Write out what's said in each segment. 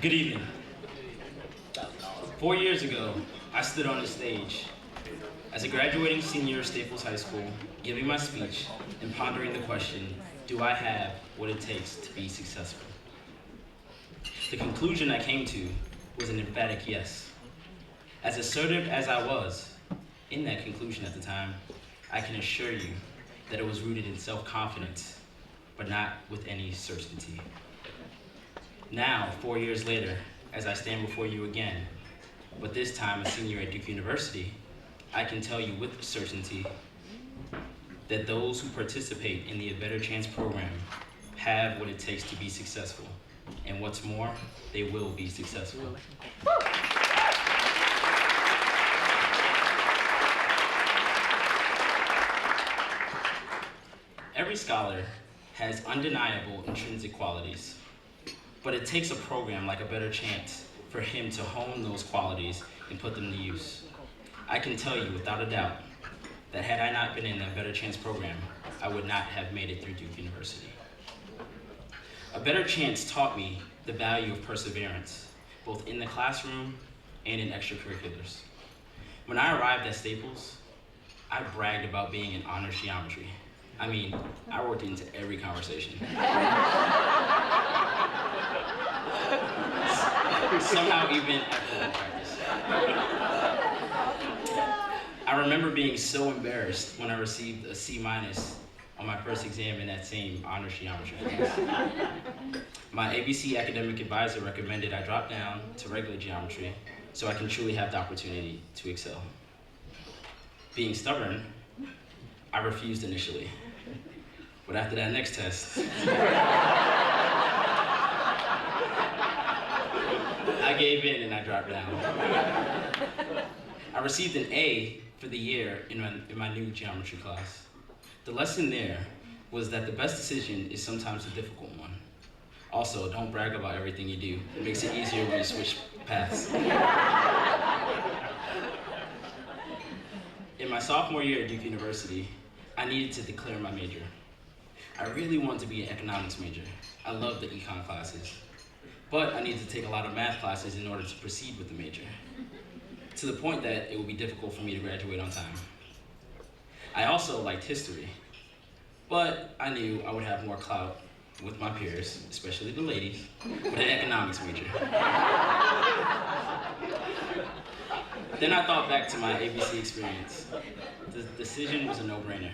Good evening. 4 years ago, I stood on the stage as a graduating senior of Staples High School, giving my speech and pondering the question, do I have what it takes to be successful? The conclusion I came to was an emphatic yes. As assertive as I was in that conclusion at the time, I can assure you that it was rooted in self-confidence, but not with any certainty. Now, 4 years later, as I stand before you again, but this time a senior at Duke University, I can tell you with certainty that those who participate in the A Better Chance program have what it takes to be successful. And what's more, they will be successful. Every scholar has undeniable intrinsic qualities, but it takes a program like A Better Chance for him to hone those qualities and put them to use. I can tell you without a doubt that had I not been in the Better Chance program, I would not have made it through Duke University. A Better Chance taught me the value of perseverance, both in the classroom and in extracurriculars. When I arrived at Staples, I bragged about being in honors geometry. I mean, I worked into every conversation. Somehow even at football practice. I remember being so embarrassed when I received a C- on my first exam in that same honors geometry class. My ABC academic advisor recommended I drop down to regular geometry so I can truly have the opportunity to excel. Being stubborn, I refused initially. But after that next test, I gave in and I dropped down. I received an A for the year in my new geometry class. The lesson there was that the best decision is sometimes a difficult one. Also, don't brag about everything you do. It makes it easier when you switch paths. In my sophomore year at Duke University, I needed to declare my major. I really wanted to be an economics major. I loved the econ classes. But I needed to take a lot of math classes in order to proceed with the major, to the point that it would be difficult for me to graduate on time. I also liked history, but I knew I would have more clout with my peers, especially the ladies, with an economics major. Then I thought back to my ABC experience. The decision was a no-brainer.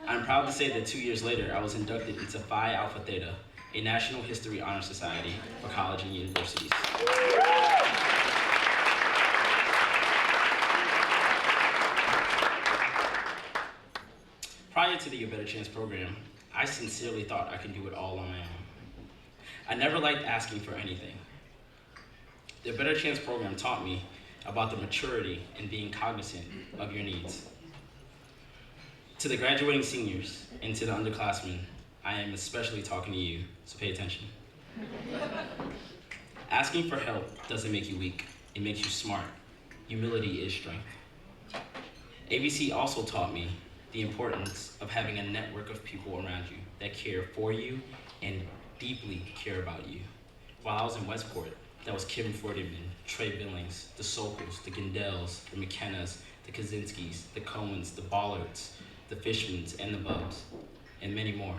I'm proud to say that 2 years later, I was inducted into Phi Alpha Theta, a National History Honor Society for college and universities. Prior to the A Better Chance program, I sincerely thought I could do it all on my own. I never liked asking for anything. The A Better Chance program taught me about the maturity and being cognizant of your needs. To the graduating seniors and to the underclassmen, I am especially talking to you, so pay attention. Asking for help doesn't make you weak, it makes you smart. Humility is strength. ABC also taught me the importance of having a network of people around you that care for you and deeply care about you. While I was in Westport, that was Kim Fordman, Trey Billings, the Sokals, the Gendels, the McKennas, the Kaczynskis, the Cohens, the Ballards, the Fishmans, and the Bubs, and many more.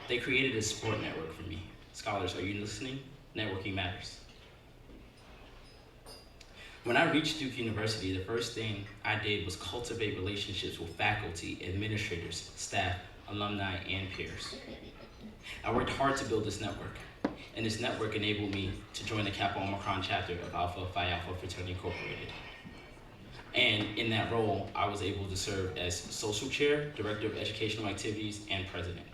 They created a support network for me. Scholars, are you listening? Networking matters. When I reached Duke University, the first thing I did was cultivate relationships with faculty, administrators, staff, alumni, and peers. I worked hard to build this network, and this network enabled me to join the Kappa Omicron chapter of Alpha Phi Alpha Fraternity Incorporated. And in that role, I was able to serve as social chair, director of educational activities, and president.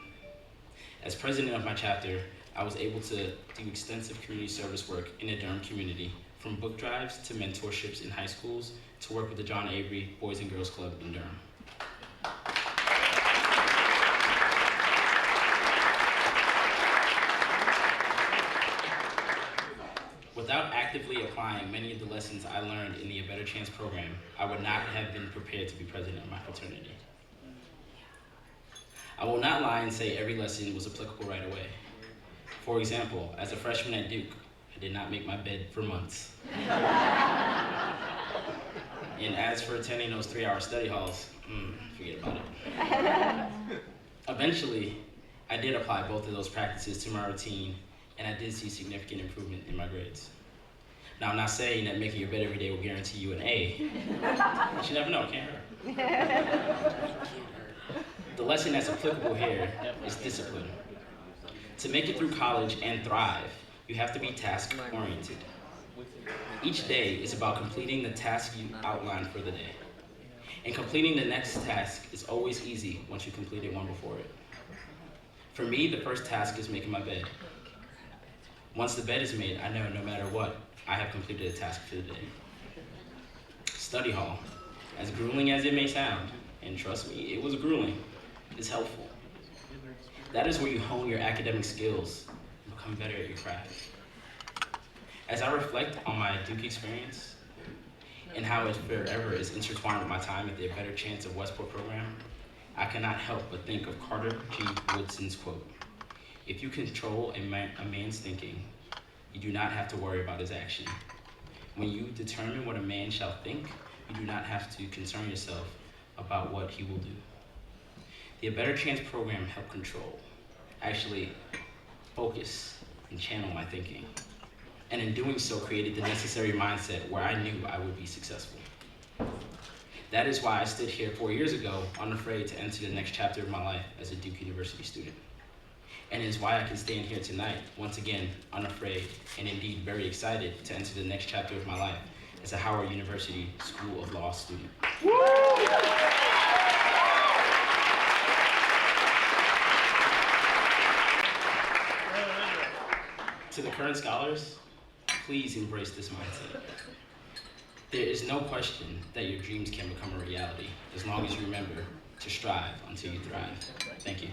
As president of my chapter, I was able to do extensive community service work in the Durham community, from book drives to mentorships in high schools to work with the John Avery Boys and Girls Club in Durham. Without actively applying many of the lessons I learned in the A Better Chance program, I would not have been prepared to be president of my fraternity. I will not lie and say every lesson was applicable right away. For example, as a freshman at Duke, I did not make my bed for months. And as for attending those 3-hour study halls, forget about it. Eventually, I did apply both of those practices to my routine, and I did see significant improvement in my grades. Now, I'm not saying that making your bed every day will guarantee you an A. But you never know, can't hurt. The lesson that's applicable here is discipline. To make it through college and thrive, you have to be task-oriented. Each day is about completing the task you outlined for the day. And completing the next task is always easy once you completed one before it. For me, the first task is making my bed. Once the bed is made, I know no matter what, I have completed a task for the day. Study hall, as grueling as it may sound, and trust me, it was grueling, is helpful. That is where you hone your academic skills and become better at your craft. As I reflect on my Duke experience and how it forever is intertwined with my time at the Better Chance of Westport program, I cannot help but think of Carter G. Woodson's quote: "If you control a man's thinking, you do not have to worry about his action. When you determine what a man shall think, you do not have to concern yourself about what he will do." The Better Chance program helped control, actually focus and channel my thinking. And in doing so, created the necessary mindset where I knew I would be successful. That is why I stood here 4 years ago, unafraid to enter the next chapter of my life as a Duke University student. And it is why I can stand here tonight, once again, unafraid, and indeed very excited to enter the next chapter of my life as a Howard University School of Law student. To the current scholars, please embrace this mindset. There is no question that your dreams can become a reality as long as you remember to strive until you thrive. Thank you.